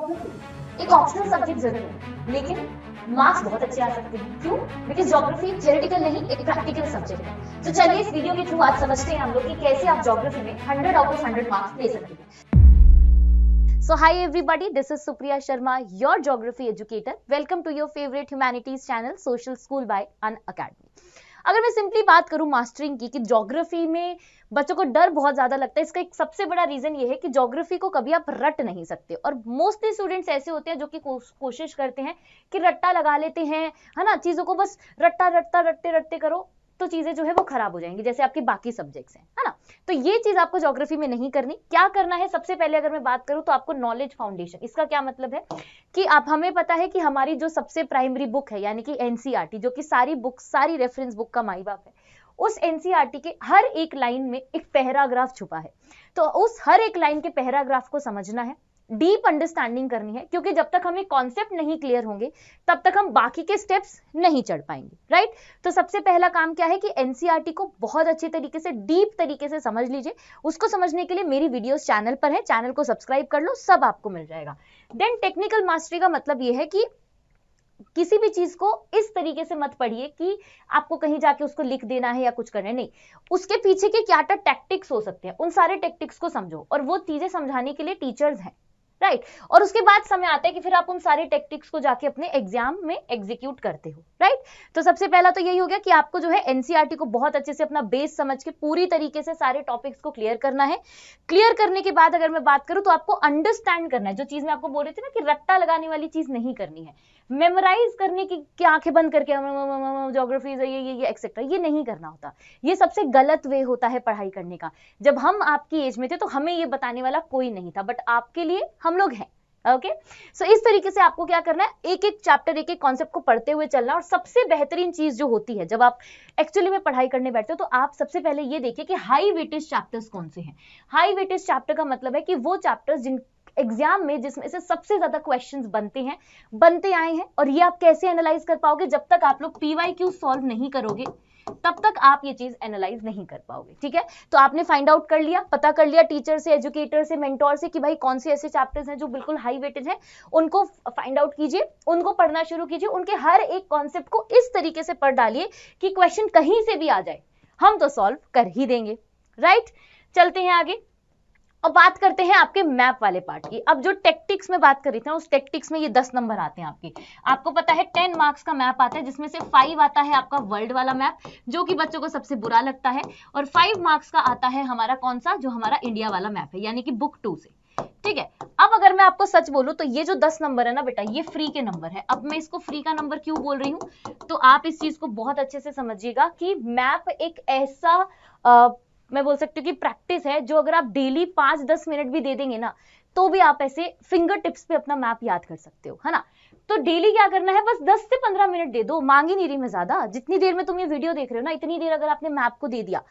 Geography एक optional subject जरूर है, लेकिन मार्क्स बहुत अच्छे आ सकते हैं। क्यों? बिकॉज ज्योग्राफी थ्योरेटिकल नहीं, एक प्रैक्टिकल सब्जेक्ट है। तो चलिए इस वीडियो के थ्रू आज समझते हैं हम लोग कि कैसे आप ज्योग्राफी में 100 आउट ऑफ 100 मार्क्स ले सकते हैं। So hi everybody, this is Supriya Sharma, your geography educator. Welcome to your favorite humanities channel, Social School by Unacademy. अगर मैं सिंपली बात करूं मास्टरिंग की कि ज्योग्राफी में बच्चों को डर बहुत ज्यादा लगता है, इसका एक सबसे बड़ा रीजन ये है कि ज्योग्राफी को कभी आप रट नहीं सकते। और मोस्टली स्टूडेंट्स ऐसे होते हैं जो कि कोशिश करते हैं कि रट्टा लगा लेते हैं, है ना, चीजों को बस रट्टा रट्टा रट्टे रट्टे करो तो चीजें जो है वो खराब हो जाएंगी, जैसे आपके बाकी सब्जेक्ट्स हैं, है ना। तो ये चीज आपको ज्योग्राफी में नहीं करनी। क्या करना है? सबसे पहले अगर मैं बात करूं तो आपको नॉलेज फाउंडेशन। इसका क्या मतलब है कि हमें पता है कि हमारी जो सबसे प्राइमरी बुक है यानी कि एनसीईआरटी, जो कि सारी बुक, सारी रेफरेंस बुक का माई बाप है, उस एनसीईआरटी के हर एक लाइन में एक पैराग्राफ छुपा है। तो उस हर एक लाइन के पैराग्राफ को समझना है, डीप अंडरस्टैंडिंग करनी है, क्योंकि जब तक हमें कॉन्सेप्ट नहीं क्लियर होंगे तब तक हम बाकी के स्टेप्स नहीं चढ़ पाएंगे, राइट। तो सबसे पहला काम क्या है कि एनसीईआरटी को बहुत अच्छे तरीके से, डीप तरीके से समझ लीजिए। उसको समझने के लिए मेरी वीडियोस चैनल पर है, चैनल को सब्सक्राइब कर लो, सब आपको मिल जाएगा। देन टेक्निकल मास्टरी का मतलब यह है कि किसी भी चीज को इस तरीके से मत पढ़िए कि आपको कहीं जाके उसको लिख देना है या कुछ करना है, नहीं। उसके पीछे के क्या टैक्टिक्स हो सकते हैं, उन सारे टैक्टिक्स को समझो, और वो चीजें समझाने के लिए टीचर्स हैं, राइट। और उसके बाद समय आता है कि फिर आप उन सारे टेक्टिक्स को जाके अपने एग्जाम में एग्जीक्यूट करते हो, राइट। तो सबसे पहला तो यही हो गया कि आपको जो है एनसीईआरटी को बहुत अच्छे से अपना बेस समझ के पूरी तरीके से सारे टॉपिक्स को क्लियर करना है। क्लियर करने के बाद अगर मैं बात करूं तो आपको अंडरस्टैंड करना है। जो चीज मैं आपको बोल रही थी ना कि रट्टा लगाने वाली चीज नहीं करनी है, मेमोराइज करने की आंखें बंद करके ज्योग्राफी ये एक्सेट्रा, ये नहीं करना होता। ये सबसे गलत वे होता है पढ़ाई करने का। जब हम आपकी एज में थे तो हमें ये बताने वाला कोई नहीं था, बट आपके लिए हम लोग हैं, ओके। सो इस तरीके से आपको क्या करना है, एक एक चैप्टर, एक एक कॉन्सेप्ट को पढ़ते हुए चलना। और सबसे बेहतरीन चीज जो होती है जब आप एक्चुअली में पढ़ाई करने बैठते हो, तो आप सबसे पहले ये देखिए कि हाई वेटेज चैप्टर्स कौन से हैं। हाई वेटेज चैप्टर का मतलब है कि वो चैप्टर्स जिन एग्जाम में जिसमें से सबसे ज्यादा क्वेश्चंस बनते आए हैं। और ये आप कैसे एनालाइज कर पाओगे? जब तक आप लोग पीवाईक्यू सॉल्व नहीं करोगे तब तक आप ये चीज एनालाइज नहीं कर पाओगे, ठीक है। तो आपने फाइंड आउट कर लिया, पता कर लिया टीचर से, एजुकेटर से, मेंटोर से कि भाई कौन से ऐसे चैप्टर्स हैं जो बिल्कुल हाई वेटेज हैं, उनको फाइंड आउट कीजिए, उनको पढ़ना शुरू कीजिए, उनके हर एक कॉन्सेप्ट को इस तरीके से पढ़ डालिए कि क्वेश्चन कहीं से भी आ जाए हम तो सॉल्व कर ही देंगे, राइट। चलते हैं आगे और बात करते हैं आपके मैप वाले पार्ट की। अब जो टेक्टिक्स में बात कर रही थी, उस टेक्टिक्स में ये 10 नंबर आते हैं आपके। आपको पता है 10 मार्क्स का मैप आता है, जिसमें से 5 आता है आपका वर्ल्ड वाला मैप, जो कि बच्चों को सबसे बुरा लगता है, और 5 मार्क्स का आता है हमारा कौन सा, जो हमारा इंडिया वाला मैप है, यानी कि बुक 2 से, ठीक है। अब अगर मैं आपको सच बोलूं तो ये जो 10 नंबर है ना बेटा, ये फ्री के नंबर है। अब मैं इसको फ्री का नंबर क्यों बोल रही हूं, तो आप इस चीज को बहुत अच्छे से समझिएगा कि मैप एक ऐसा मैं बोल सकती हूँ कि प्रैक्टिस है, जो अगर आप डेली 5-10 मिनट भी दे देंगे ना, तो भी आप ऐसे फिंगर टिप्स पे अपना मैप याद कर सकते हो, है ना। तो डेली क्या करना है, बस 10 से 15 मिनट दे दो, मांग ही नहीं रही मैं ज्यादा। जितनी देर में तुम ये वीडियो देख रहे हो ना, इतनी देर अगर आपने मैप को दे दिया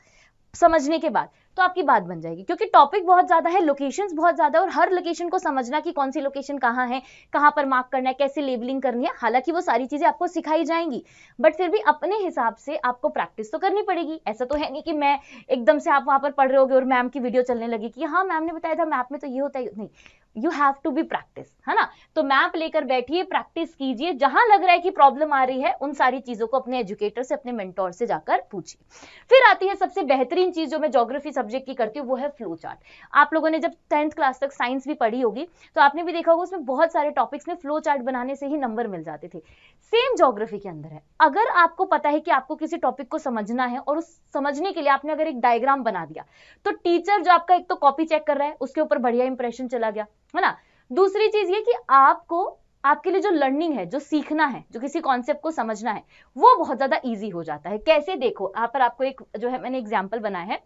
समझने के बाद, तो आपकी बात बन जाएगी। क्योंकि टॉपिक बहुत ज्यादा है, लोकेशंस बहुत ज्यादा है, और हर लोकेशन को समझना कि कौन सी लोकेशन कहाँ है, कहाँ पर मार्क करना है, कैसे लेबलिंग करनी है। हालांकि वो सारी चीजें आपको सिखाई जाएंगी, बट फिर भी अपने हिसाब से आपको प्रैक्टिस तो करनी पड़ेगी। ऐसा तो है नहीं कि मैं एकदम से आप वहां पर पढ़ रहे होगे और मैम की वीडियो चलने लगी कि हाँ मैम ने बताया था मैप में तो ये होता है, नहीं। You have to be practice, है ना। तो मैप लेकर बैठिए, प्रैक्टिस कीजिए, जहां लग रहा है कि प्रॉब्लम आ रही है उन सारी चीजों को अपने एजुकेटर से, अपने मेंटोर से जाकर पूछिए। फिर आती है सबसे बेहतरीन चीज जो मैं ज्योग्राफी सब्जेक्ट की करती हूँ, वो है फ्लो चार्ट। आप लोगों ने जब 10th क्लास तक साइंस भी पढ़ी होगी तो आपने भी देखा होगा उसमें बहुत सारे टॉपिक्स में फ्लो चार्ट बनाने से ही नंबर मिल जाते थे। सेम ज्योग्राफी के अंदर है। अगर आपको पता है कि आपको किसी टॉपिक को समझना है और उस समझने के लिए आपने अगर एक डायग्राम बना दिया, तो टीचर जो आपका एक तो कॉपी चेक कर रहा है, उसके ऊपर बढ़िया इंप्रेशन चला गया, है ना। दूसरी चीज ये कि आपको, आपके लिए जो लर्निंग है, जो सीखना है, जो किसी कॉन्सेप्ट को समझना है, वो बहुत ज्यादा इजी हो जाता है। कैसे? देखो यहाँ पर आपको एक जो है मैंने एग्जांपल बनाया है,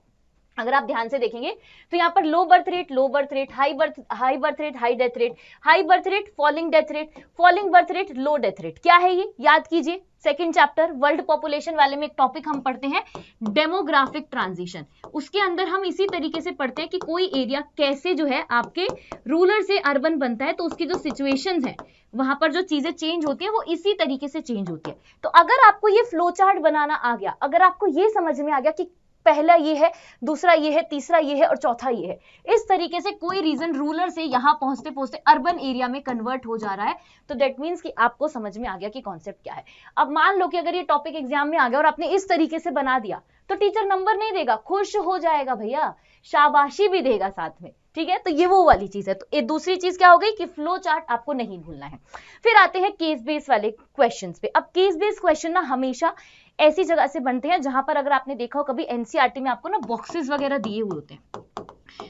अगर आप ध्यान से देखेंगे तो यहाँ पर low birth rate, low birth rate, high birth rate, high death rate, high birth rate, falling death rate, falling birth rate, लो डेथ रेट। क्या है ये? याद कीजिए, सेकंड चैप्टर वर्ल्ड पॉपुलेशन वाले में एक टॉपिक हम पढ़ते हैं डेमोग्राफिक ट्रांजिशन। उसके अंदर हम इसी तरीके से पढ़ते हैं कि कोई एरिया कैसे जो है आपके रूरल से अर्बन बनता है, तो उसकी जो सिचुएशंस है, वहां पर जो चीजें चेंज होती है वो इसी तरीके से चेंज होती है। तो अगर आपको ये फ्लो चार्ट बनाना आ गया, अगर आपको ये समझ में आ गया कि पहला ये है, दूसरा ये है, तीसरा ये है और चौथा ये है। इस तरीके से कोई रीजन रूरल से यहाँ पहुंचते पहुंचते अर्बन एरिया में कन्वर्ट हो जा रहा है। तो दैट मीन्स कि आपको समझ में आ गया कि कॉन्सेप्ट क्या है। अब मान लो कि अगर ये टॉपिक एग्जाम में आ गया और आपने इस तरीके से बना दिया तो टीचर नंबर नहीं देगा, खुश हो जाएगा भैया, शाबाशी भी देगा साथ में, ठीक है। तो ये वो वाली चीज है। तो ये दूसरी चीज क्या हो गई कि फ्लो चार्ट आपको नहीं भूलना है। फिर आते हैं केस बेस वाले क्वेश्चंस पे। अब केस बेस क्वेश्चन ना हमेशा ऐसी जगह से बनते हैं जहां पर अगर आपने देखा हो कभी एनसीईआरटी में आपको ना बॉक्सेस वगैरह दिए हुए होते हैं।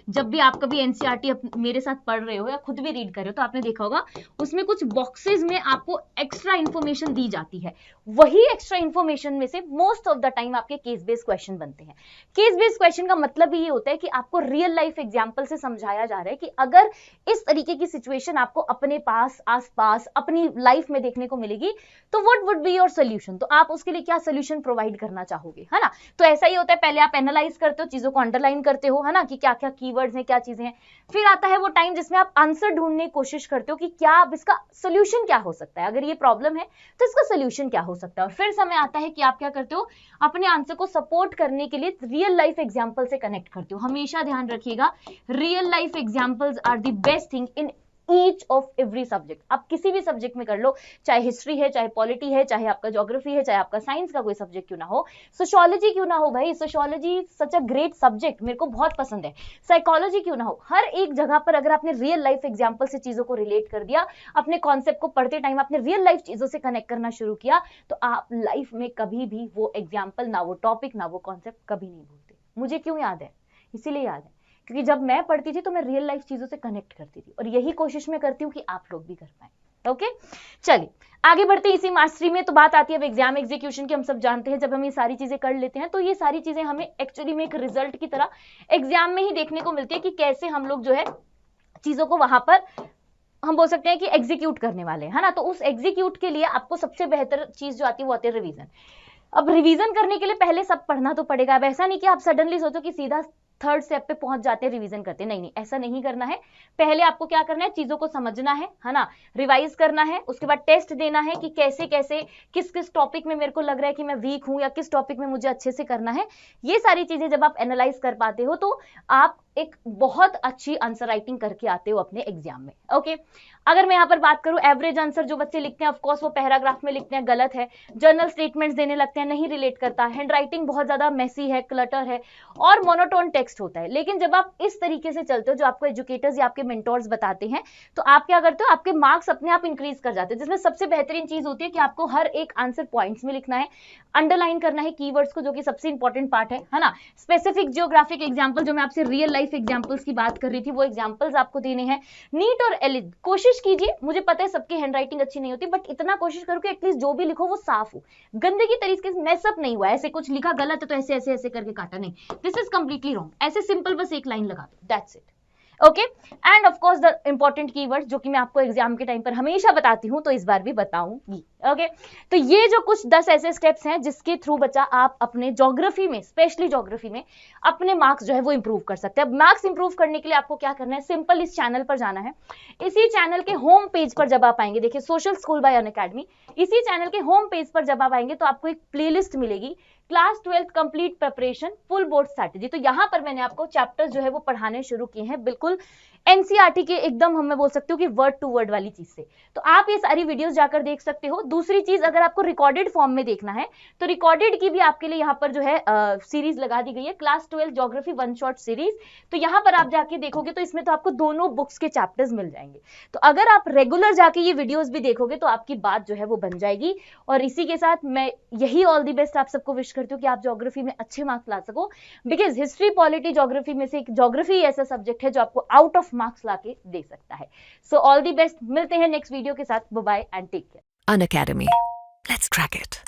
जब भी आप कभी एनसीईआरटी मेरे साथ पढ़ रहे हो या खुद भी रीड कर रहे हो तो आपने देखा होगा उसमें कुछ बॉक्सेस में आपको एक्स्ट्रा इंफॉर्मेशन दी जाती है। वही एक्स्ट्रा इंफॉर्मेशन में से मोस्ट ऑफ द टाइम आपके केस बेस्ड क्वेश्चन बनते हैं। केस बेस्ड क्वेश्चन का मतलब ये होता है कि आपको रियल लाइफ एग्जांपल से समझाया जा रहा है कि अगर इस तरीके की सिचुएशन आपको अपने पास, आसपास, अपनी लाइफ में देखने को मिलेगी तो what would be your solution, तो आप उसके लिए क्या सोल्यूशन प्रोवाइड करना चाहोगे, है ना। तो ऐसा ही होता है, पहले आप एनालाइज करते हो, चीजों को अंडरलाइन करते हो, है ना, कि क्या क्या कीवर्ड्स हैं, क्या चीजें हैं। फिर आता है वो टाइम जिसमें आप आंसर ढूंढने की कोशिश करते हो कि क्या अब इसका सोल्यूशन क्या हो सकता है, अगर ये प्रॉब्लम है तो इसका सोल्यूशन क्या हो सकता है। और फिर समय आता है कि आप क्या करते हो, अपने आंसर को सपोर्ट करने के लिए रियल लाइफ एग्जांपल से कनेक्ट करते हो। हमेशा ध्यान रखिएगा, real life examples are the best thing in each of every subject. आप किसी भी सब्जेक्ट में कर लो, चाहे हिस्ट्री है, चाहे पॉलिटी है, चाहे आपका ज्योग्राफी है, चाहे आपका साइंस का कोई सब्जेक्ट क्यों ना हो, सोशियोलॉजी क्यों ना हो, भाई sociology such a great subject, मेरे को बहुत पसंद है, साइकोलॉजी क्यों ना हो, हर एक जगह पर अगर आपने रियल लाइफ एग्जांपल से चीजों को रिलेट कर दिया, अपने कॉन्सेप्ट को पढ़ते टाइम आपने रियल लाइफ चीजों से कनेक्ट करना शुरू किया, तो आप लाइफ में कभी भी वो एग्जाम्पल, ना वो टॉपिक, ना वो कॉन्सेप्ट कभी नहीं भूलते। मुझे क्यों याद है, इसीलिए याद है क्योंकि जब मैं पढ़ती थी तो मैं रियल लाइफ चीजों से कनेक्ट करती थी, और यही कोशिश मैं करती हूँ कि आप लोग भी कर पाए। ओके, चलिए आगे बढ़ते हैं इसी मास्टरी में। तो बात आती है अब एग्जाम एग्जीक्यूशन की। हम सब जानते हैं जब हम ये सारी चीजें कर लेते हैं तो ये सारी चीजें हमें एक्चुअली में एक रिजल्ट की तरह एग्जाम में ही देखने को मिलती है कि कैसे हम लोग जो है चीजों को वहां पर हम बोल सकते हैं कि एग्जीक्यूट करने वाले हैं, है ना। तो उस एग्जीक्यूट के लिए आपको सबसे बेहतर चीज जो आती है वो आती है रिवीजन। अब रिवीजन करने के लिए पहले सब पढ़ना तो पड़ेगा। अब ऐसा नहीं कि आप सडनली सोचो कि सीधा थर्ड स्टेप पे पहुंच जाते हैं, रिवीजन करते हैं, नहीं नहीं, ऐसा नहीं करना है। पहले आपको क्या करना है, चीजों को समझना है ना, रिवाइज करना है, उसके बाद टेस्ट देना है कि कैसे कैसे किस किस टॉपिक में मेरे को लग रहा है कि मैं वीक हूं या किस टॉपिक में मुझे अच्छे से करना है। ये सारी चीजें जब आप एनालाइज कर पाते हो तो आप एक बहुत अच्छी आंसर राइटिंग करके आते हो अपने एग्जाम में। ओके, अगर मैं यहाँ पर बात करूं एवरेज आंसर जो बच्चे लिखते हैं, ऑफ कोर्स वो पैराग्राफ में लिखते हैं, गलत है। जर्नल स्टेटमेंट्स देने लगते हैं, नहीं रिलेट करता। हैंड राइटिंग बहुत ज्यादा मेसी है, क्लटर है और मोनोटोन टेक्स्ट होता है। लेकिन जब आप इस तरीके से चलते हो जो आपको एजुकेटर्स या आपके मेंटोर्स बताते हैं तो आप क्या करते हो, आपके मार्क्स अपने आप इंक्रीज कर जाते हैं। जिसमें सबसे बेहतरीन चीज होती है कि आपको हर एक आंसर पॉइंट्स में लिखना है, अंडरलाइन करना है कीवर्ड्स को, जो कि सबसे इंपॉर्टेंट पार्ट है ना। स्पेसिफिक जियोग्राफिक एग्जांपल, जो मैं आपसे रियल लाइफ एग्जांपल्स की बात कर रही थी, वो एग्जांपल्स आपको देने हैं। नीट और एलिड कोशिश कीजिए, मुझे पता है सबकी हैंडराइटिंग अच्छी नहीं होती, बट इतना कोशिश करो कि एटलीस्ट जो भी लिखो वो साफ हो, गंदगी तरीके से मैसअप नहीं हुआ, ऐसे कुछ लिखा गलत है तो ऐसे ऐसे ऐसे करके काटा, नहीं, दिस इज कंप्लीटली रॉन्ग, ऐसे सिंपल बस एक लाइन लगा दो, that's it. Okay, end of course the important keywords जो कि मैं आपको एग्जाम के टाइम पर हमेशा बताती हूं, तो इस बार भी बताऊंगी। ओके, तो ये जो कुछ 10 ऐसे स्टेप्स हैं जिसके थ्रू बच्चा आप अपने ज्योग्राफी में, स्पेशली ज्योग्राफी में अपने मार्क्स जो है वो इंप्रूव कर सकते हैं। अब मार्क्स इंप्रूव करने के लिए आपको क्या करना है, सिंपल इस चैनल पर जाना है। इसी चैनल के होम पेज पर जब आप आएंगे, देखिए सोशल स्कूल बाय अनअकैडमी, इसी चैनल के होम पेज पर जब आप आएंगे तो आपको एक प्लेलिस्ट मिलेगी, class 12 complete preparation full board strategy. तो यहाँ पर मैंने आपको चैप्टर्स जो है वो पढ़ाने शुरू किए हैं, बिल्कुल एनसीईआरटी के एकदम हम मैं बोल सकती हूँ कि वर्ड टू वर्ड वाली चीज से। तो आप ये सारी वीडियोस जाकर देख सकते हो। दूसरी चीज, अगर आपको रिकॉर्डेड फॉर्म में देखना है तो रिकॉर्डेड की भी आपके लिए यहाँ पर जो है सीरीज लगा दी गई है, class 12 geography one shot series. तो यहाँ पर आप जाके देखोगे तो इसमें तो आपको दोनों बुक्स के चैप्टर्स मिल जाएंगे। तो अगर आप रेगुलर जाके ये वीडियोस भी देखोगे तो आपकी बात जो है वो बन जाएगी। और इसी के साथ मैं यही ऑल दी बेस्ट आप सबको विश करती हूँ कि आप ज्योग्राफी में अच्छे मार्क्स ला सको, बिकॉज हिस्ट्री, पॉलिटी, ज्योग्राफी में से एक ज्योग्राफी ऐसा सब्जेक्ट है जो आपको आउट ऑफ मार्क्स लाके दे सकता है। सो ऑल दी बेस्ट, मिलते हैं नेक्स्ट वीडियो के साथ, bye bye and take care. Unacademy. Let's crack it.